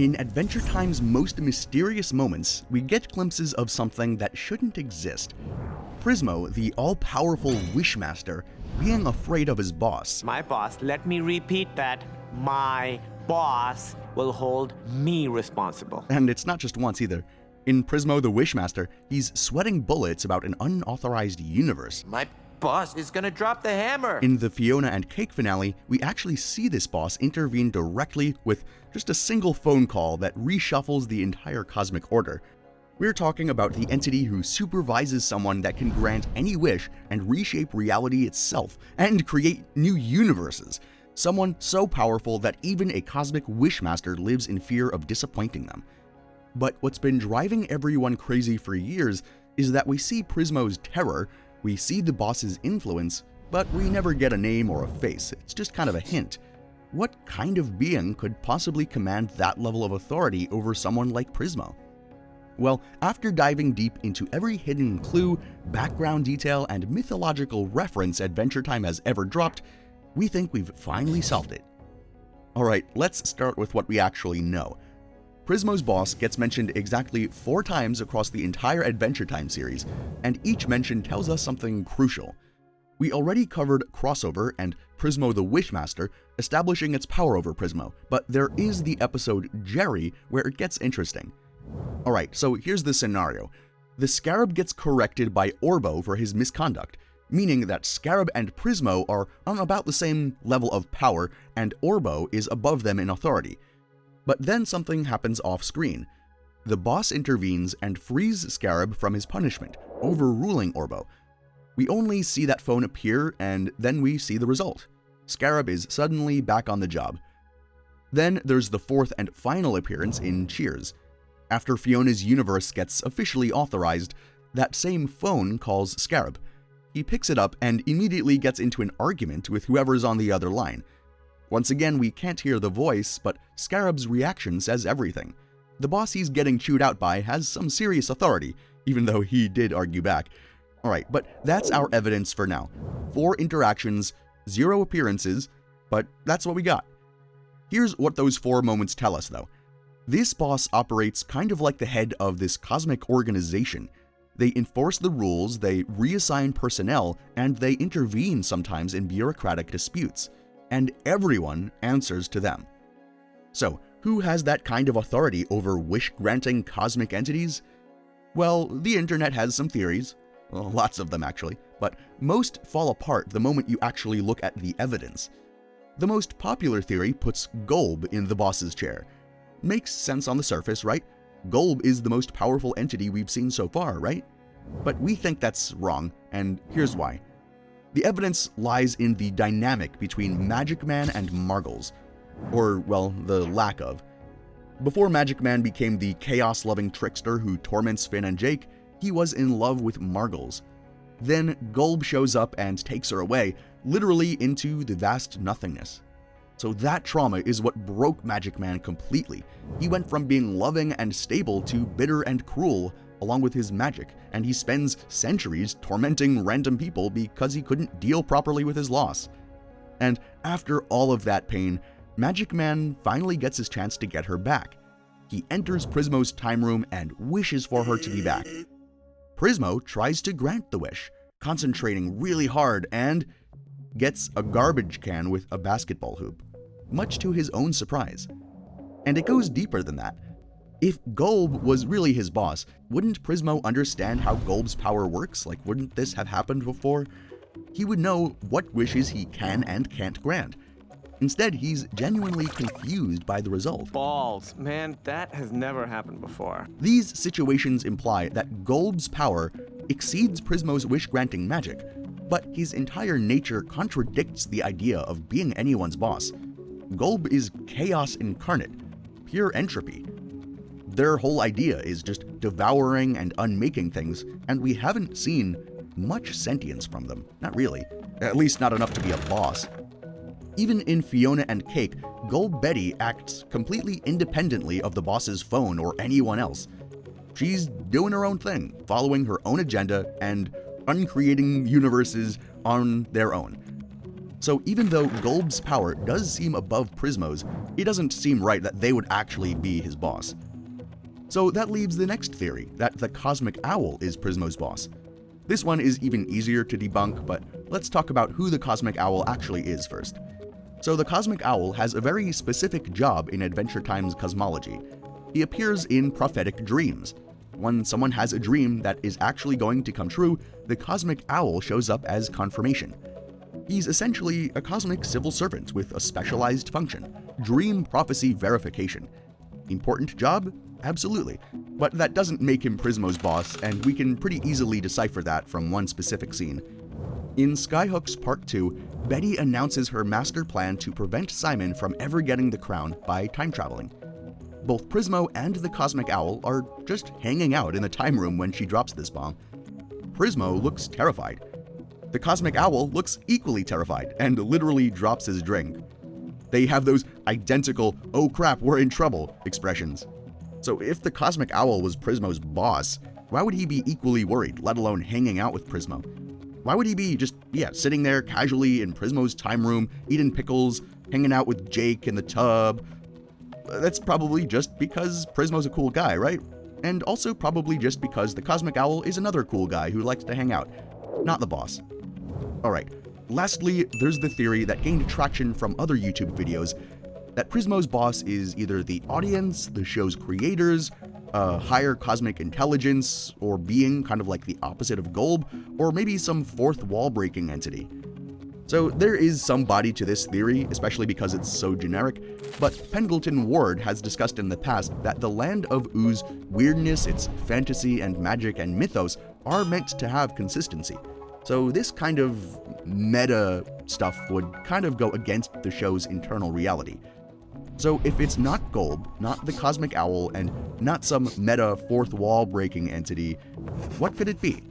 In Adventure Time's most mysterious moments, we get glimpses of something that shouldn't exist. Prismo, the all-powerful Wishmaster, being afraid of his boss. My boss, let me repeat that. My boss will hold me responsible. And it's not just once either. In Prismo the Wishmaster, he's sweating bullets about an unauthorized universe. My boss is gonna drop the hammer. In the Fiona and Cake finale, we actually see this boss intervene directly with just a single phone call that reshuffles the entire cosmic order. We're talking about the entity who supervises someone that can grant any wish and reshape reality itself and create new universes. Someone so powerful that even a cosmic Wishmaster lives in fear of disappointing them. But what's been driving everyone crazy for years is that we see Prismo's terror, we see the boss's influence, but we never get a name or a face. It's just kind of a hint. What kind of being could possibly command that level of authority over someone like Prismo? Well, after diving deep into every hidden clue, background detail, and mythological reference Adventure Time has ever dropped, we think we've finally solved it. Alright, let's start with what we actually know. Prismo's boss gets mentioned exactly 4 times across the entire Adventure Time series, and each mention tells us something crucial. We already covered Crossover and Prismo the Wishmaster, establishing its power over Prismo, but there is the episode Jerry where it gets interesting. Alright, so here's the scenario. The Scarab gets corrected by Orbo for his misconduct, meaning that Scarab and Prismo are on about the same level of power, and Orbo is above them in authority. But then something happens off-screen. The boss intervenes and frees Scarab from his punishment, overruling Orbo. We only see that phone appear, and then we see the result. Scarab is suddenly back on the job. Then there's the 4th and final appearance in Cheers. After Fiona's universe gets officially authorized, that same phone calls Scarab. He picks it up and immediately gets into an argument with whoever's on the other line. Once again, we can't hear the voice, but Scarab's reaction says everything. The boss he's getting chewed out by has some serious authority, even though he did argue back. Alright, but that's our evidence for now. 4 interactions, 0 appearances, but that's what we got. Here's what those 4 moments tell us though. This boss operates kind of like the head of this cosmic organization. They enforce the rules, they reassign personnel, and they intervene sometimes in bureaucratic disputes. And everyone answers to them. So, who has that kind of authority over wish-granting cosmic entities? Well, the internet has some theories, well, lots of them actually, but most fall apart the moment you actually look at the evidence. The most popular theory puts GOLB in the boss's chair. Makes sense on the surface, right? GOLB is the most powerful entity we've seen so far, right? But we think that's wrong, and here's why. The evidence lies in the dynamic between Magic Man and Margles, or, well, the lack of. Before Magic Man became the chaos-loving trickster who torments Finn and Jake, he was in love with Margles. Then GOLB shows up and takes her away, literally into the vast nothingness. So that trauma is what broke Magic Man completely. He went from being loving and stable to bitter and cruel, along with his magic, and he spends centuries tormenting random people because he couldn't deal properly with his loss. And after all of that pain, Magic Man finally gets his chance to get her back. He enters Prismo's time room and wishes for her to be back. Prismo tries to grant the wish, concentrating really hard, and gets a garbage can with a basketball hoop, much to his own surprise. And it goes deeper than that. If GOLB was really his boss, wouldn't Prismo understand how GOLB's power works? Like, wouldn't this have happened before? He would know what wishes he can and can't grant. Instead, he's genuinely confused by the result. Balls, man, that has never happened before. These situations imply that GOLB's power exceeds Prismo's wish-granting magic, but his entire nature contradicts the idea of being anyone's boss. GOLB is chaos incarnate, pure entropy. Their whole idea is just devouring and unmaking things, and we haven't seen much sentience from them. Not really. At least not enough to be a boss. Even in Fiona and Cake, GOLB Betty acts completely independently of the boss's phone or anyone else. She's doing her own thing, following her own agenda and uncreating universes on their own. So even though GOLB's power does seem above Prismo's, it doesn't seem right that they would actually be his boss. So that leaves the next theory, that the Cosmic Owl is Prismo's boss. This one is even easier to debunk, but let's talk about who the Cosmic Owl actually is first. So the Cosmic Owl has a very specific job in Adventure Time's cosmology. He appears in prophetic dreams. When someone has a dream that is actually going to come true, the Cosmic Owl shows up as confirmation. He's essentially a cosmic civil servant with a specialized function, dream prophecy verification. Important job? Absolutely. But that doesn't make him Prismo's boss, and we can pretty easily decipher that from one specific scene. In Skyhook's Part 2, Betty announces her master plan to prevent Simon from ever getting the crown by time traveling. Both Prismo and the Cosmic Owl are just hanging out in the time room when she drops this bomb. Prismo looks terrified. The Cosmic Owl looks equally terrified and literally drops his drink. They have those identical, "oh crap, we're in trouble" expressions. So if the Cosmic Owl was Prismo's boss, why would he be equally worried, let alone hanging out with Prismo? Why would he be just, sitting there casually in Prismo's time room, eating pickles, hanging out with Jake in the tub? That's probably just because Prismo's a cool guy, right? And also probably just because the Cosmic Owl is another cool guy who likes to hang out, not the boss. Alright, lastly, there's the theory that gained traction from other YouTube videos that Prismo's boss is either the audience, the show's creators, a higher cosmic intelligence, or being kind of like the opposite of GOLB, or maybe some fourth wall breaking entity. So there is some body to this theory, especially because it's so generic, but Pendleton Ward has discussed in the past that the Land of Ooze weirdness, its fantasy and magic and mythos are meant to have consistency. So this kind of meta stuff would kind of go against the show's internal reality. So if it's not GOLB, not the Cosmic Owl, and not some meta fourth wall breaking entity, what could it be?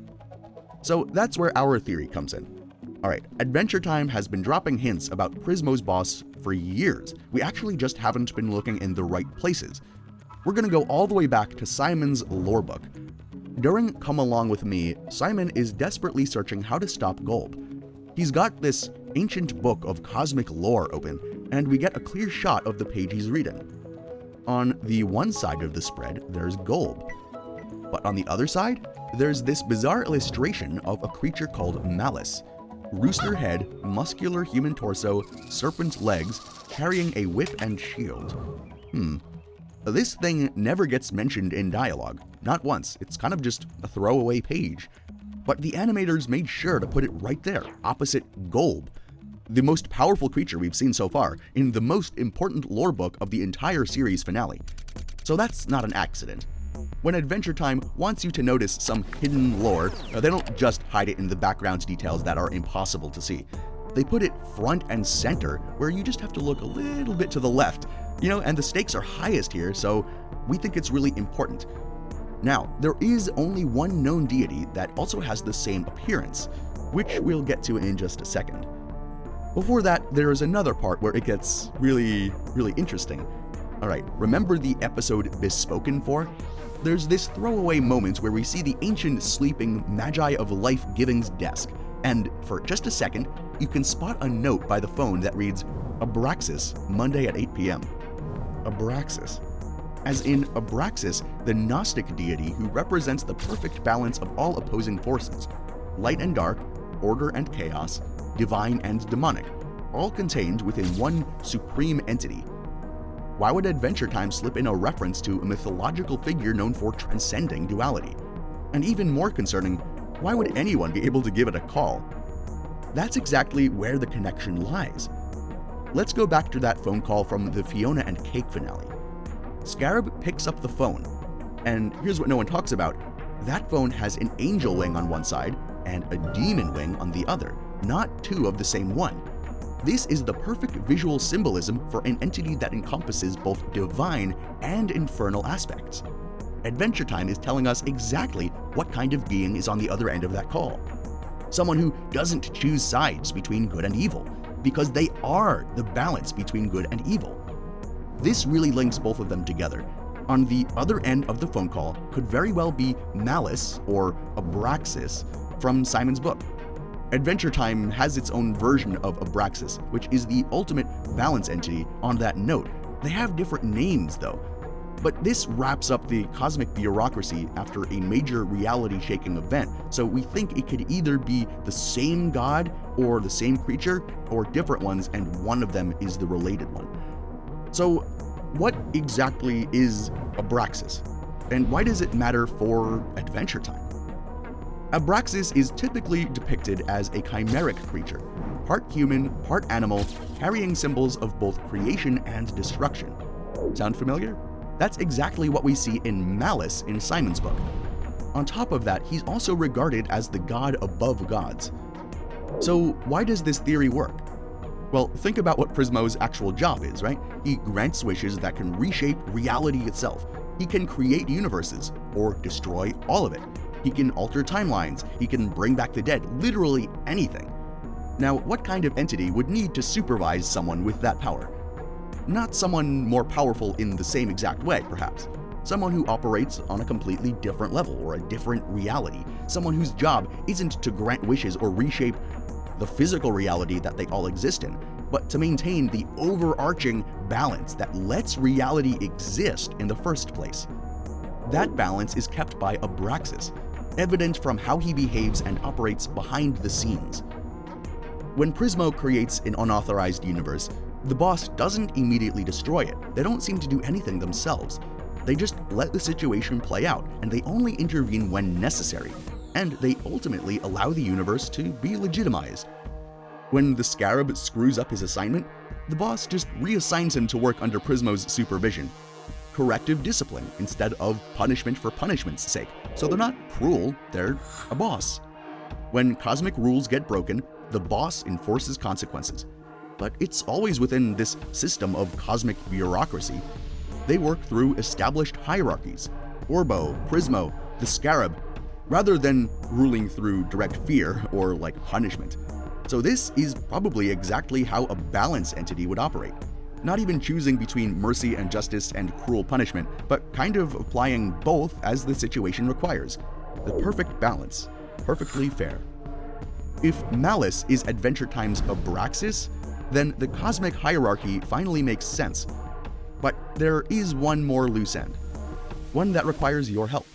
So that's where our theory comes in. Alright, Adventure Time has been dropping hints about Prismo's boss for years. We actually just haven't been looking in the right places. We're gonna go all the way back to Simon's lore book. During Come Along With Me, Simon is desperately searching how to stop GOLB. He's got this ancient book of cosmic lore open, and we get a clear shot of the page he's reading. On the one side of the spread, there's GOLB. But on the other side, there's this bizarre illustration of a creature called Malice. Rooster head, muscular human torso, serpent legs, carrying a whip and shield. This thing never gets mentioned in dialogue, not once. It's kind of just a throwaway page. But the animators made sure to put it right there, opposite GOLB, the most powerful creature we've seen so far, in the most important lore book of the entire series finale. So that's not an accident. When Adventure Time wants you to notice some hidden lore, they don't just hide it in the background details that are impossible to see. They put it front and center, where you just have to look a little bit to the left. And the stakes are highest here, so we think it's really important. Now, there is only one known deity that also has the same appearance, which we'll get to in just a second. Before that, there is another part where it gets really interesting. Alright, remember the episode Bespoken For? There's this throwaway moment where we see the ancient sleeping Magi of Life-Giving's desk, and for just a second, you can spot a note by the phone that reads, Abraxas, Monday at 8 p.m. Abraxas. As in Abraxas, the Gnostic deity who represents the perfect balance of all opposing forces, light and dark, order and chaos, divine and demonic, all contained within one supreme entity. Why would Adventure Time slip in a reference to a mythological figure known for transcending duality? And even more concerning, why would anyone be able to give it a call? That's exactly where the connection lies. Let's go back to that phone call from the Fiona and Cake finale. Scarab picks up the phone, and here's what no one talks about. That phone has an angel wing on one side and a demon wing on the other, not two of the same one. This is the perfect visual symbolism for an entity that encompasses both divine and infernal aspects. Adventure Time is telling us exactly what kind of being is on the other end of that call. Someone who doesn't choose sides between good and evil, because they are the balance between good and evil. This really links both of them together. On the other end of the phone call could very well be Malice, or Abraxas, from Simon's book. Adventure Time has its own version of Abraxas, which is the ultimate balance entity on that note. They have different names though. But this wraps up the cosmic bureaucracy after a major reality-shaking event, so we think it could either be the same god or the same creature, or different ones, and one of them is the related one. So what exactly is Abraxas? And why does it matter for Adventure Time? Abraxas is typically depicted as a chimeric creature, part human, part animal, carrying symbols of both creation and destruction. Sound familiar? That's exactly what we see in Malice in Simon's book. On top of that, he's also regarded as the god above gods. So why does this theory work? Well, think about what Prismo's actual job is, right? He grants wishes that can reshape reality itself. He can create universes, or destroy all of it. He can alter timelines, he can bring back the dead, literally anything. Now, what kind of entity would need to supervise someone with that power? Not someone more powerful in the same exact way, perhaps. Someone who operates on a completely different level or a different reality. Someone whose job isn't to grant wishes or reshape the physical reality that they all exist in, but to maintain the overarching balance that lets reality exist in the first place. That balance is kept by Abraxas, evident from how he behaves and operates behind the scenes. When Prismo creates an unauthorized universe, the boss doesn't immediately destroy it. They don't seem to do anything themselves. They just let the situation play out, and they only intervene when necessary, and they ultimately allow the universe to be legitimized. When the Scarab screws up his assignment, the boss just reassigns him to work under Prismo's supervision. Corrective discipline instead of punishment for punishment's sake. So they're not cruel, they're a boss. When cosmic rules get broken, the boss enforces consequences. But it's always within this system of cosmic bureaucracy. They work through established hierarchies, Orbo, Prismo, the Scarab, rather than ruling through direct fear or like punishment. So this is probably exactly how a balance entity would operate. Not even choosing between mercy and justice and cruel punishment, but kind of applying both as the situation requires. The perfect balance, perfectly fair. If Malice is Adventure Time's Abraxas, then the cosmic hierarchy finally makes sense. But there is one more loose end, one that requires your help.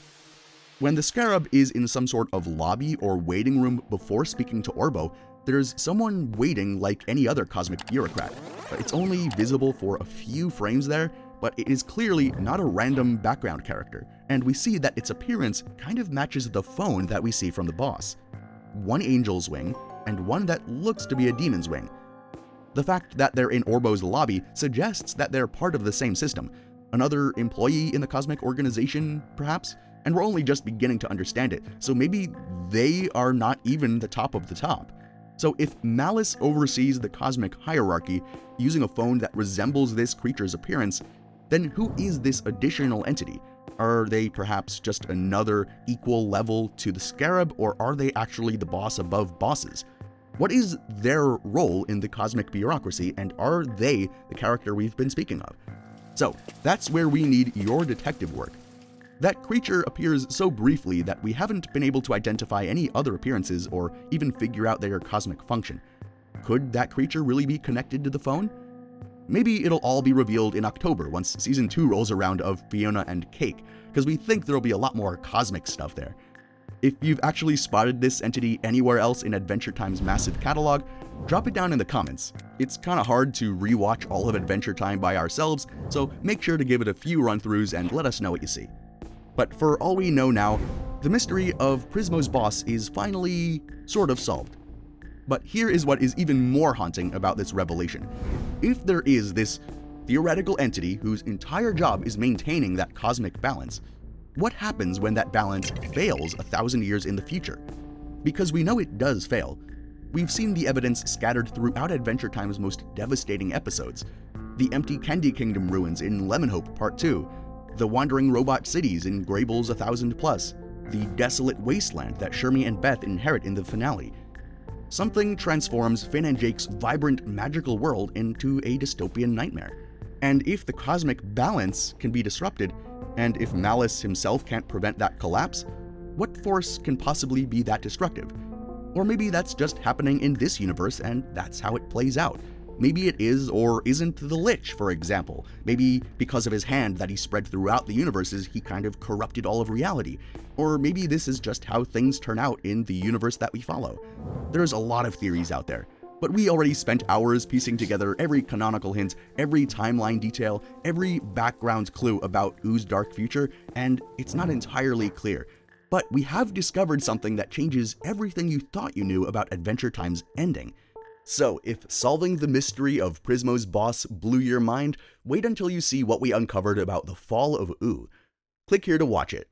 When the Scarab is in some sort of lobby or waiting room before speaking to Orbo, there's someone waiting like any other cosmic bureaucrat. It's only visible for a few frames there, but it is clearly not a random background character, and we see that its appearance kind of matches the phone that we see from the boss. One angel's wing, and one that looks to be a demon's wing. The fact that they're in Orbo's lobby suggests that they're part of the same system, another employee in the cosmic organization, perhaps? And we're only just beginning to understand it, so maybe they are not even the top of the top. So if Malice oversees the cosmic hierarchy using a phone that resembles this creature's appearance, then who is this additional entity? Are they perhaps just another equal level to the Scarab, or are they actually the boss above bosses? What is their role in the cosmic bureaucracy, and are they the character we've been speaking of? So that's where we need your detective work. That creature appears so briefly that we haven't been able to identify any other appearances or even figure out their cosmic function. Could that creature really be connected to the phone? Maybe it'll all be revealed in October once Season 2 rolls around of Fiona and Cake, because we think there'll be a lot more cosmic stuff there. If you've actually spotted this entity anywhere else in Adventure Time's massive catalog, drop it down in the comments. It's kinda hard to rewatch all of Adventure Time by ourselves, so make sure to give it a few run-throughs and let us know what you see. But for all we know now, the mystery of Prismo's boss is finally sort of solved. But here is what is even more haunting about this revelation. If there is this theoretical entity whose entire job is maintaining that cosmic balance, what happens when that balance fails 1,000 years in the future? Because we know it does fail. We've seen the evidence scattered throughout Adventure Time's most devastating episodes. The empty Candy Kingdom ruins in Lemonhope Part 2, the wandering robot cities in Grayble's 1000+, the desolate wasteland that Shermie and Beth inherit in the finale. Something transforms Finn and Jake's vibrant, magical world into a dystopian nightmare. And if the cosmic balance can be disrupted, and if Malice himself can't prevent that collapse, what force can possibly be that destructive? Or maybe that's just happening in this universe and that's how it plays out. Maybe it is or isn't the Lich, for example. Maybe because of his hand that he spread throughout the universes, he kind of corrupted all of reality. Or maybe this is just how things turn out in the universe that we follow. There's a lot of theories out there, but we already spent hours piecing together every canonical hint, every timeline detail, every background clue about Oo's dark future, and it's not entirely clear. But we have discovered something that changes everything you thought you knew about Adventure Time's ending. So, if solving the mystery of Prismo's boss blew your mind, wait until you see what we uncovered about the fall of Oo. Click here to watch it.